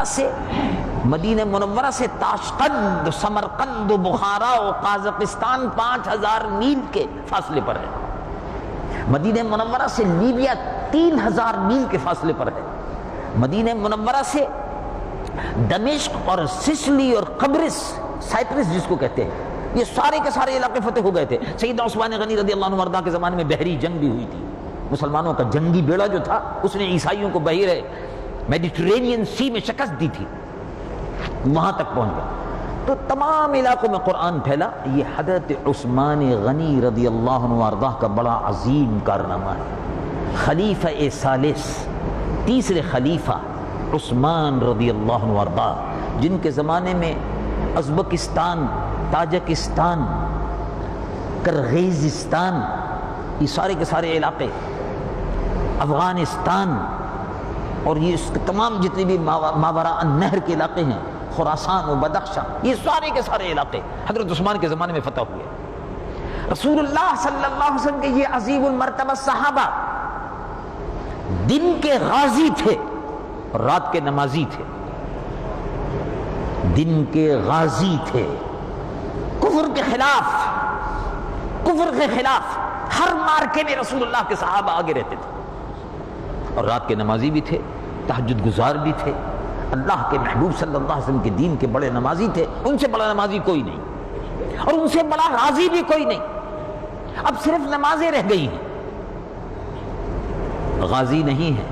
سے مدینہ منورہ سے تاشقند، سمرقند، بخارا و قازقستان 5000 میل کے فاصلے پر ہے۔ مدینہ منورہ سے لیبیا 3000 میل کے فاصلے پر ہے۔ مدینہ منورہ سے دمشق اور سسلی اور قبرص، سائپرس جس کو کہتے ہیں، یہ سارے کے سارے علاقے فتح ہو گئے تھے۔ سیدنا عثمان غنی رضی اللہ عنہ وارضاہ کے زمانے میں بحری جنگ بھی ہوئی تھی، مسلمانوں کا جنگی بیڑا جو تھا اس نے عیسائیوں کو بحیر میڈیٹرینین سی میں شکست دی تھی، وہاں تک پہنچ گیا۔ تو تمام علاقوں میں قرآن پھیلا۔ یہ حضرت عثمان غنی رضی اللہ عنہ وارضاہ کا بڑا عظیم کارنامہ ہے۔ خلیفہ ثالث، تیسرے خلیفہ عثمان رضی اللہ عنہ وارضاہ، جن کے زمانے میں ازبکستان، تاجکستان، کرغیزستان، یہ سارے کے سارے علاقے، افغانستان اور یہ اس کے تمام جتنے بھی ماوراء النہر کے علاقے ہیں، خراسان و بدخشان، یہ سارے کے سارے علاقے حضرت عثمان کے زمانے میں فتح ہوئے۔ رسول اللہ صلی اللہ علیہ وسلم کے یہ عظیم المرتبہ صحابہ دن کے غازی تھے اور رات کے نمازی تھے۔ دن کے غازی تھے، کفر کے خلاف ہر مارکے میں رسول اللہ کے صحابہ آگے رہتے تھے، اور رات کے نمازی بھی تھے، تہجد گزار بھی تھے، اللہ کے محبوب صلی اللہ علیہ وسلم کے دین کے بڑے نمازی تھے۔ ان سے بڑا نمازی کوئی نہیں اور ان سے بڑا غازی بھی کوئی نہیں۔ اب صرف نمازیں رہ گئی ہیں، غازی نہیں ہے۔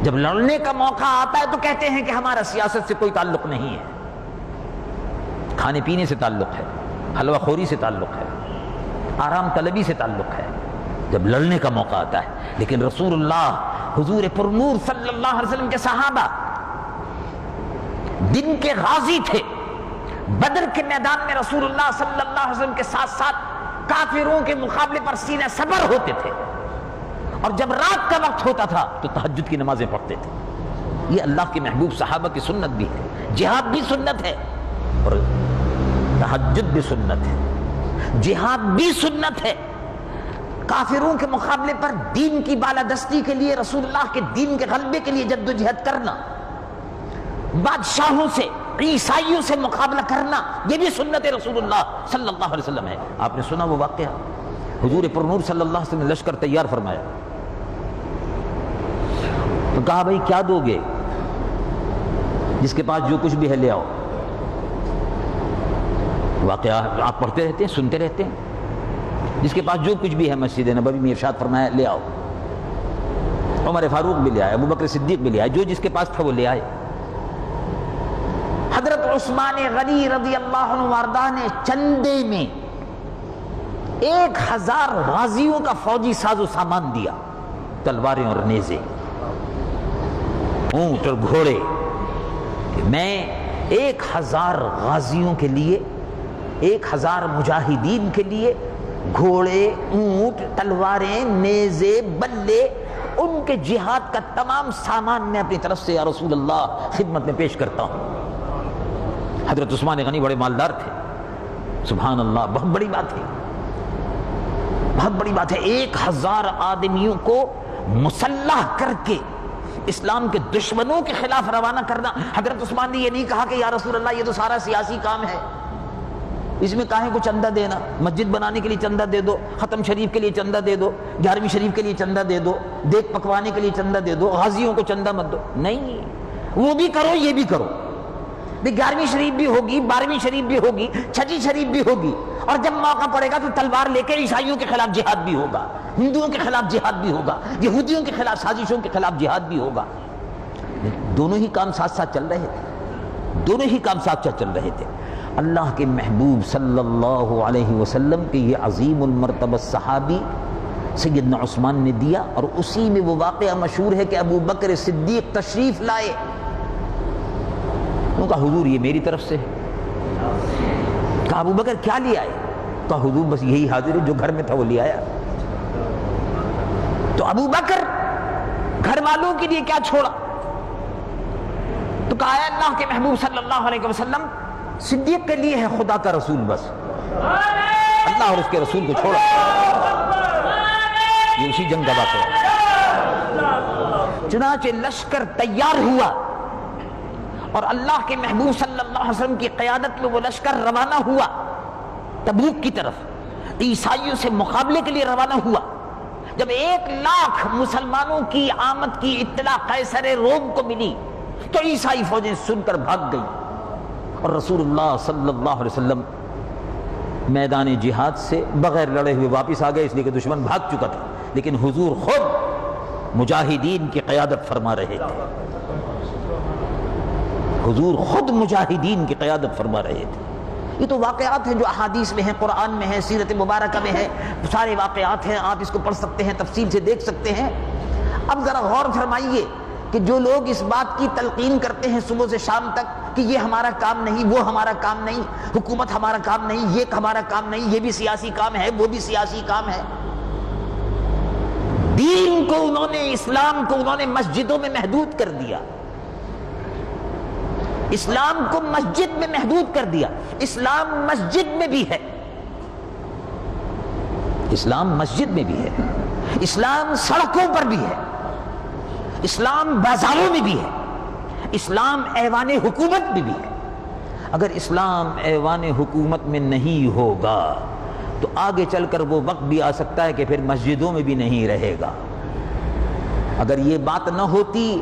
جب لڑنے کا موقع آتا ہے تو کہتے ہیں کہ ہمارا سیاست سے کوئی تعلق نہیں ہے، کھانے پینے سے تعلق ہے، حلوہ خوری سے تعلق ہے، آرام طلبی سے تعلق ہے، جب لڑنے کا موقع آتا ہے۔ لیکن رسول اللہ حضور پرنور صلی اللہ علیہ وسلم کے صحابہ دن کے غازی تھے۔ بدر کے میدان میں رسول اللہ صلی اللہ علیہ وسلم کے ساتھ ساتھ کافروں کے مقابلے پر سینہ صبر ہوتے تھے، اور جب رات کا وقت ہوتا تھا تو تہجد کی نمازیں پڑھتے تھے۔ یہ اللہ کے محبوب صحابہ کی سنت بھی ہے۔ جہاد بھی سنت ہے اور تہجد بھی سنت ہے، جہاد بھی سنت ہے۔ کافروں کے مقابلے پر دین کی بالادستی کے لیے، رسول اللہ کے دین کے غلبے کے لیے جد و جہد کرنا، بادشاہوں سے، عیسائیوں سے مقابلہ کرنا، یہ بھی سنت رسول اللہ صلی اللہ علیہ وسلم ہے۔ آپ نے سنا وہ واقعہ، حضور پرنور صلی اللہ علیہ وسلم نے لشکر تیار فرمایا تو کہا بھائی کیا دو گے؟ جس کے پاس جو کچھ بھی ہے لے آؤ۔ واقعہ آپ پڑھتے رہتے ہیں، سنتے رہتے ہیں۔ جس کے پاس جو کچھ بھی ہے مسجد نبوی میں ارشاد فرمایا لے آؤ۔ عمر فاروق بھی لے آئے، ابو بکر صدیق بھی لے آئے، جو جس کے پاس تھا وہ لے آئے۔ حضرت عثمان غنی رضی اللہ عنہ وارضاہ نے چندے میں 1000 غازیوں کا فوجی ساز و سامان دیا، تلواریں اور نیزے، اونٹ اور گھوڑے، کہ میں 1000 غازیوں کے لیے، 1000 مجاہدین کے لیے گھوڑے، اونٹ، تلواریں، نیزے، بلے، ان کے جہاد کا تمام سامان میں اپنی طرف سے یا رسول اللہ خدمت میں پیش کرتا ہوں۔ حضرت عثمان غنی بڑے مالدار تھے، سبحان اللہ، بہت بڑی بات ہے، بہت بڑی بات ہے۔ 1000 آدمیوں کو مسلح کر کے اسلام کے دشمنوں کے خلاف روانہ کرنا۔ حضرت عثمان نے یہ نہیں کہا کہ یا رسول اللہ یہ تو سارا سیاسی کام ہے، اس میں کاہیں کو چندہ دینا، مسجد بنانے کے لیے چندہ دے دو، ختم شریف کے لیے چندہ دے دو، 11ویں شریف کے لیے چندہ دے دو، دیگ پکوانے کے لیے چندہ دے دو، غازیوں کو چندہ مت دو۔ نہیں، وہ بھی کرو یہ بھی کرو۔ 11ویں شریف بھی ہوگی، 12ویں شریف بھی ہوگی، 6 شریف بھی ہوگی، اور جب موقع پڑے گا تو تلوار لے کے عیسائیوں کے خلاف جہاد بھی ہوگا، ہندوؤں کے خلاف جہاد بھی ہوگا، یہودیوں کے خلاف سازشوں کے خلاف جہاد بھی ہوگا۔ دونوں ہی کام ساتھ ساتھ چل رہے تھے، دونوں ہی کام ساتھ ساتھ چل رہے تھے۔ اللہ کے محبوب صلی اللہ علیہ وسلم کے یہ عظیم المرتبہ صحابی سیدنا عثمان نے دیا، اور اسی میں وہ واقعہ مشہور ہے کہ ابو بکر صدیق تشریف لائے، انہوں نے کہا حضور یہ میری طرف سے ہے۔ کہا ابو بکر کیا لے آئے؟ کہا حضور بس یہی حاضر ہے جو گھر میں تھا وہ لے آیا۔ تو ابو بکر گھر والوں کے لیے کیا چھوڑا؟ تو کہا اللہ کے محبوب صلی اللہ علیہ وسلم صدیق کے لیے ہے خدا کا رسول، بس اللہ اور اس کے رسول کو چھوڑا۔ یہ اسی جنگ کا واقعہ ہے۔ چنانچہ لشکر تیار ہوا اور اللہ کے محبوب صلی اللہ علیہ وسلم کی قیادت میں وہ لشکر روانہ ہوا تبوک کی طرف، عیسائیوں سے مقابلے کے لیے روانہ ہوا، جب 1,00,000 مسلمانوں کی آمد کی اطلاع قیصر روم کو ملی تو عیسائی فوجیں سن کر بھاگ گئیں، اور رسول اللہ صلی اللہ علیہ وسلم میدان جہاد سے بغیر لڑے ہوئے واپس آ گئے، اس لیے کہ دشمن بھاگ چکا تھا، لیکن حضور خود مجاہدین کی قیادت فرما رہے تھے، حضور خود مجاہدین کی قیادت فرما رہے تھے۔ یہ تو واقعات ہیں جو احادیث میں ہیں، قرآن میں ہیں، سیرت مبارکہ میں ہیں، سارے واقعات ہیں، آپ اس کو پڑھ سکتے ہیں، تفصیل سے دیکھ سکتے ہیں۔ اب ذرا غور فرمائیے کہ جو لوگ اس بات کی تلقین کرتے ہیں صبح سے شام تک کہ یہ ہمارا کام نہیں، وہ ہمارا کام نہیں، حکومت ہمارا کام نہیں، یہ ہمارا کام نہیں، یہ بھی سیاسی کام ہے، وہ بھی سیاسی کام ہے، دین کو انہوں نے، اسلام کو انہوں نے مسجدوں میں محدود کر دیا، اسلام کو مسجد میں محدود کر دیا۔ اسلام مسجد میں بھی ہے، اسلام مسجد میں بھی ہے، اسلام سڑکوں پر بھی ہے، اسلام بازاروں میں بھی ہے، اسلام ایوان حکومت میں بھی ہے۔ اگر اسلام ایوان حکومت میں نہیں ہوگا تو آگے چل کر وہ وقت بھی آ سکتا ہے کہ پھر مسجدوں میں بھی نہیں رہے گا۔ اگر یہ بات نہ ہوتی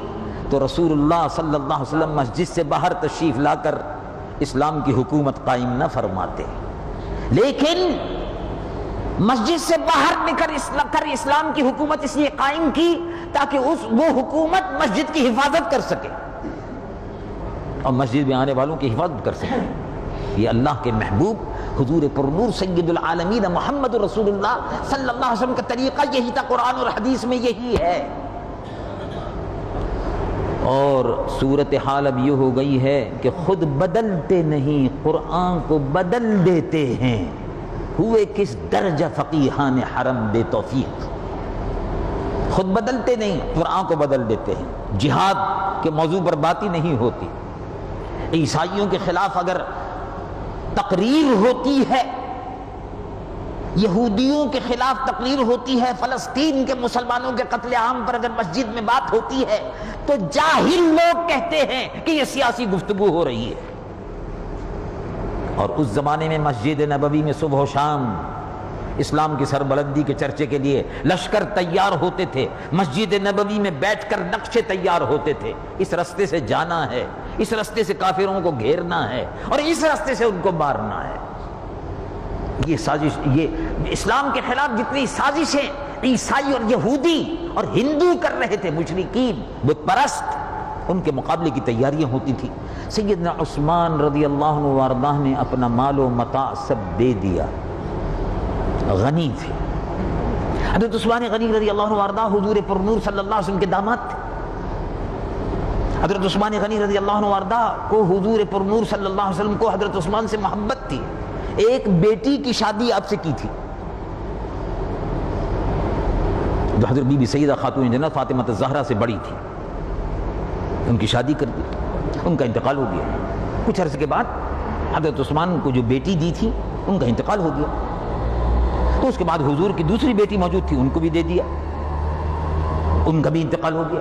تو رسول اللہ صلی اللہ علیہ وسلم مسجد سے باہر تشریف لا کر اسلام کی حکومت قائم نہ فرماتے، لیکن مسجد سے باہر نکل کر اسلام کی حکومت اس لیے قائم کی تاکہ وہ حکومت مسجد کی حفاظت کر سکے اور مسجد میں آنے والوں کی حفاظت کر سکے۔ یہ اللہ کے محبوب حضور پرنور سید العالمین محمد رسول اللہ صلی اللہ علیہ وسلم کا طریقہ یہی تھا، قرآن اور حدیث میں یہی ہے۔ اور صورتحال اب یہ ہو گئی ہے کہ خود بدلتے نہیں، قرآن کو بدل دیتے ہیں۔ ہوئے کس درجہ فقیہان حرم بے توفیق، خود بدلتے نہیں، قرآن کو بدل دیتے ہیں۔ جہاد کے موضوع پر بات ہی نہیں ہوتی، عیسائیوں کے خلاف اگر تقریر ہوتی ہے، یہودیوں کے خلاف تقریر ہوتی ہے، فلسطین کے مسلمانوں کے قتل عام پر اگر مسجد میں بات ہوتی ہے تو جاہل لوگ کہتے ہیں کہ یہ سیاسی گفتگو ہو رہی ہے۔ اور اس زمانے میں مسجد نبوی میں صبح و شام اسلام کی سربلندی کے چرچے کے لیے لشکر تیار ہوتے تھے، مسجد نبوی میں بیٹھ کر نقشے تیار ہوتے تھے، اس راستے سے جانا ہے، اس راستے سے کافروں کو گھیرنا ہے اور اس راستے سے ان کو مارنا ہے۔ یہ سازش، یہ اسلام کے خلاف جتنی سازشیں عیسائی اور یہودی اور ہندو کر رہے تھے، مشرکین بت پرست، ان کے مقابلے کی تیاریاں ہوتی تھی۔ سیدنا عثمان رضی اللہ عنہ وارضہ نے اپنا مال و متاع سب دے دیا، غنی تھے۔ حضرت عثمان غنی رضی اللہ عنہ وارضہ حضور پرنور صلی اللہ علیہ وسلم کے داماد تھے۔ حضرت عثمان غنی رضی اللہ عنہ وارضہ کو حضور پرنور صلی اللہ علیہ وسلم کو حضرت عثمان سے محبت تھی۔ ایک بیٹی کی شادی آپ سے کی تھی جو حضرت بی بی سیدہ خاتون جنت فاطمہ الزہرا سے بڑی تھی، ان کی شادی کر دی، ان کا انتقال ہو گیا۔ کچھ عرصے کے بعد حضرت عثمان کو جو بیٹی دی تھی ان کا انتقال ہو گیا، تو اس کے بعد حضور کی دوسری بیٹی موجود تھی، ان کو بھی دے دیا، ان کا بھی انتقال ہو گیا۔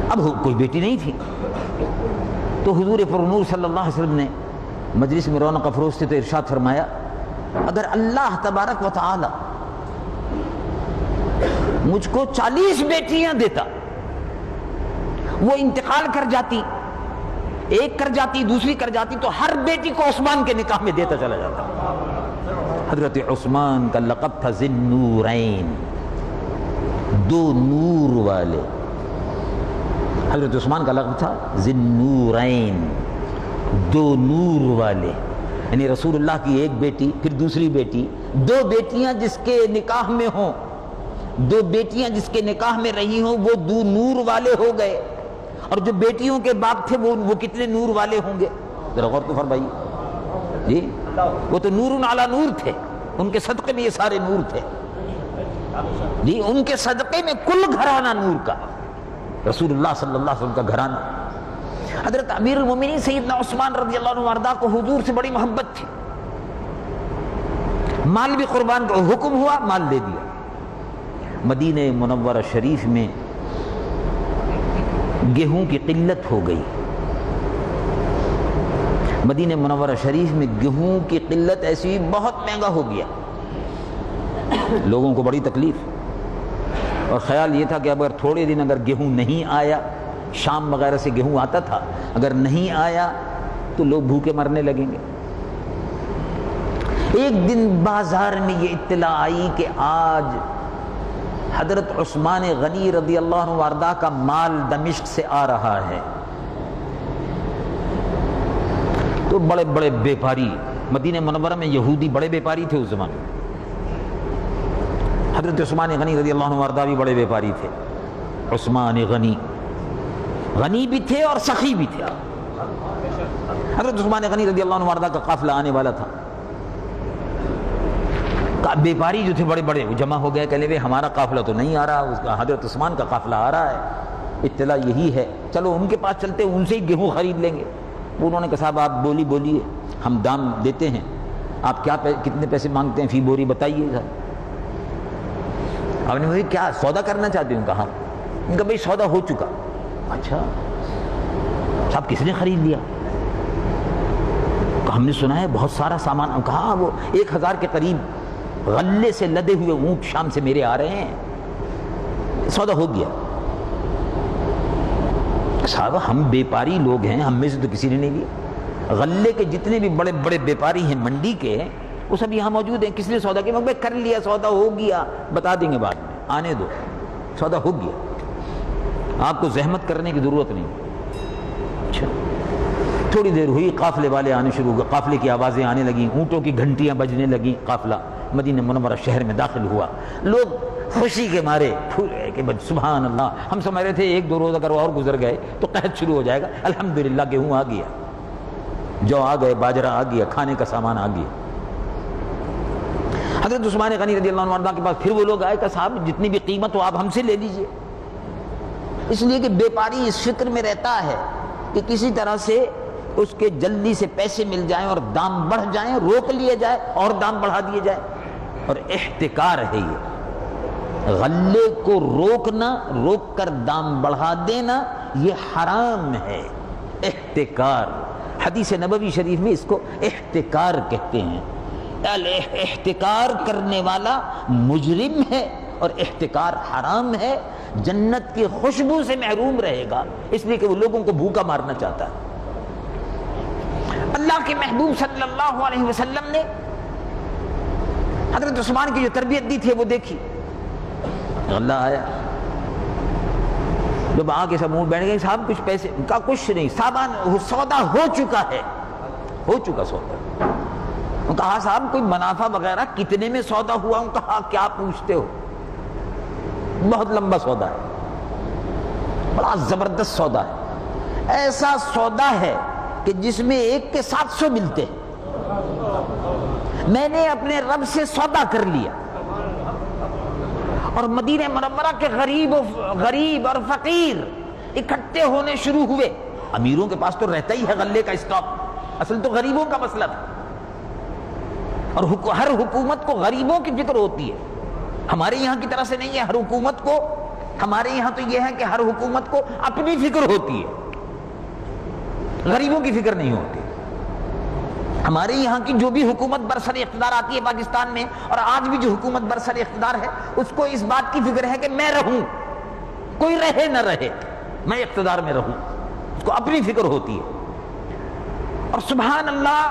اب کوئی بیٹی نہیں تھی، تو حضور پرنور صلی اللہ علیہ وسلم نے مجلس میں رونق افروز تھے تو ارشاد فرمایا، اگر اللہ تبارک و تعالی مجھ کو 40 بیٹیاں دیتا، وہ انتقال کر جاتی، ایک کر جاتی، دوسری کر جاتی، تو ہر بیٹی کو عثمان کے نکاح میں دیتا چلا جاتا۔ حضرت عثمان کا لقب تھا ذی النورین، دو نور والے۔ حضرت عثمان کا لقب تھا ذی النورین، دو نور والے، یعنی رسول اللہ کی ایک بیٹی، پھر دوسری بیٹی، دو بیٹیاں جس کے نکاح میں ہوں، دو بیٹیاں جس کے نکاح میں رہی ہوں، وہ دو نور والے ہو گئے۔ اور جو بیٹیوں کے باپ تھے وہ کتنے نور والے ہوں گے، ذرا غور تو فرمائیے جی، وہ تو نور علی نور تھے، ان کے صدقے میں یہ سارے نور تھے جی، ان کے صدقے میں کل گھرانہ نور کا، رسول اللہ صلی اللہ علیہ وسلم کا گھرانہ۔ حضرت امیر المومنین سیدنا عثمان رضی اللہ عنہ وارضہ کو حضور سے بڑی محبت تھی، مال بھی قربان کا حکم ہوا، مال دے دیا۔ مدینہ منورہ شریف میں گیہوں کی قلت ہو گئی. مدینہ منورہ شریف میں گیہوں کی قلت ایسی بہت مہنگا ہو گیا، لوگوں کو بڑی تکلیف، اور خیال یہ تھا کہ اگر تھوڑے دن اگر گیہوں نہیں آیا، شام وغیرہ سے گیہوں آتا تھا، اگر نہیں آیا تو لوگ بھوکے مرنے لگیں گے. ایک دن بازار میں یہ اطلاع آئی کہ آج حضرت عثمان غنی رضی اللہ عنہ وارضہ کا مال دمشق سے آ رہا ہے. تو بڑے بڑے بیپاری، مدینہ منورہ میں یہودی بڑے بیپاری تھے اس زمانے میں. حضرت عثمان غنی رضی اللہ عنہ وارضہ بھی بڑے بیپاری تھے. عثمان غنی غنی بھی تھے اور سخی بھی تھے. حضرت عثمان غنی رضی اللہ عنہ وارضہ کا قافلہ آنے والا تھا. بیپاری جو تھے بڑے بڑے وہ جمع ہو گئے، کہنے لگے ہمارا قافلہ تو نہیں آ رہا، اس کا حضرت عثمان کا قافلہ آ رہا ہے، اطلاع یہی ہے، چلو ان کے پاس چلتے ان سے ہی گیہوں خرید لیں گے. انہوں نے کہا صاحب آپ بولیے، ہم دام دیتے ہیں، آپ کتنے پیسے مانگتے ہیں فی بوری بتائیے گا. آپ نے مجھے کیا سودا کرنا چاہتے ہوں؟ کہا ان کا بھائی سودا ہو چکا. اچھا صاحب کس نے خرید لیا؟ ہم نے سنا ہے بہت سارا سامان. کہا وہ 1000 کے قریب غلے سے لدے ہوئے اونٹ شام سے میرے آ رہے ہیں، سودا ہو گیا. صاحب ہم بیپاری لوگ ہیں، ہم میں سے تو کسی نے نہیں لیا. غلے کے جتنے بھی بڑے بڑے بیپاری ہیں منڈی کے وہ سب یہاں موجود ہیں، کس نے سودا کیا؟ میں کر لیا، سودا ہو گیا، بتا دیں گے بعد میں، آنے دو، سودا ہو گیا، آپ کو زحمت کرنے کی ضرورت نہیں. اچھا تھوڑی دیر ہوئی، قافلے والے آنے شروع ہوئے، قافلے کی آوازیں آنے لگیں، اونٹوں کی گھنٹیاں بجنے لگیں. قافلہ مدینہ منورہ شہر میں داخل ہوا. لوگ خوشی کے مارے پھولے کہ سبحان اللہ. ہم سمجھ رہے تھے 1-2 روز اگر اور گزر گئے تو قحط شروع ہو جائے گا. الحمدللہ گیہوں آ گیا، جو آ گئے، باجرہ آ گیا، کھانے کا سامان آ گیا. حضرت عثمان غنی رضی اللہ عنہ کے پاس پھر وہ لوگ آئے کہ صاحب جتنی بھی قیمت ہو آپ ہم سے لے لیجئے. اس لیے کہ بیپاری اس فکر میں رہتا ہے کہ کسی طرح سے اس کے جلدی سے پیسے مل جائیں اور دام بڑھ جائیں، روک لیے جائے اور دام بڑھا دیے جائے. اور احتکار ہے یہ، غلے کو روکنا، روک کر دام بڑھا دینا، یہ حرام ہے. احتکار، حدیث نبوی شریف میں اس کو احتکار کہتے ہیں. احتکار کرنے والا مجرم ہے اور احتکار حرام ہے، جنت کی خوشبو سے محروم رہے گا، اس لیے کہ وہ لوگوں کو بھوکا مارنا چاہتا ہے. اللہ کے محبوب صلی اللہ علیہ وسلم نے حضرت عثمان کی جو تربیت دی تھی وہ دیکھی. غلہ آیا، جب آ کے سب منہ بیٹھ گئے، صاحب کچھ پیسے؟ کا کچھ نہیں، سامان سودا ہو چکا ہے، ہو چکا سودا. کہا صاحب کوئی منافع وغیرہ کتنے میں سودا ہوا؟ کہا کیا پوچھتے ہو، بہت لمبا سودا ہے، بڑا زبردست سودا ہے، ایسا سودا ہے کہ جس میں ایک کے 700 ملتے ہیں. میں نے اپنے رب سے سودا کر لیا. اور مدینہ منورہ کے غریب اور فقیر اکٹھے ہونے شروع ہوئے. امیروں کے پاس تو رہتا ہی ہے غلے کا اسٹاک، اصل تو غریبوں کا مسئلہ تھا. اور ہر حکومت کو غریبوں کی فکر ہوتی ہے. ہمارے یہاں کی طرح سے نہیں ہے، ہر حکومت کو، ہمارے یہاں تو یہ ہے کہ ہر حکومت کو اپنی فکر ہوتی ہے، غریبوں کی فکر نہیں ہوتی. ہمارے یہاں کی جو بھی حکومت برسر اقتدار آتی ہے پاکستان میں، اور آج بھی جو حکومت برسر اقتدار ہے، اس کو اس بات کی فکر ہے کہ میں رہوں، کوئی رہے نہ رہے، میں اقتدار میں رہوں. اس کو اپنی فکر ہوتی ہے. اور سبحان اللہ،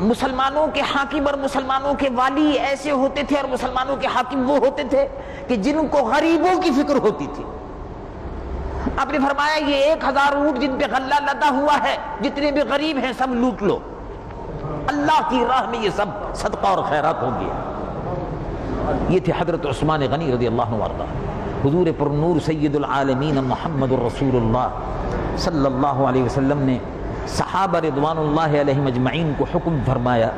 مسلمانوں کے حاکم اور مسلمانوں کے والی ایسے ہوتے تھے، اور مسلمانوں کے حاکم وہ ہوتے تھے کہ جن کو غریبوں کی فکر ہوتی تھی. آپ نے فرمایا یہ 1000 اونٹ جن پہ غلہ لدا ہوا ہے، جتنے بھی غریب ہیں سب لوٹ لو، اللہ کی راہ میں یہ سب صدقہ اور خیرات ہوں گے. یہ تھے حضرت عثمان غنی رضی اللہ عنہ وارضہ. حضور پر نور سید العالمین محمد الرسول اللہ صلی اللہ علیہ وسلم نے صحابہ رضوان اللہ علیہم اجمعین کو حکم فرمایا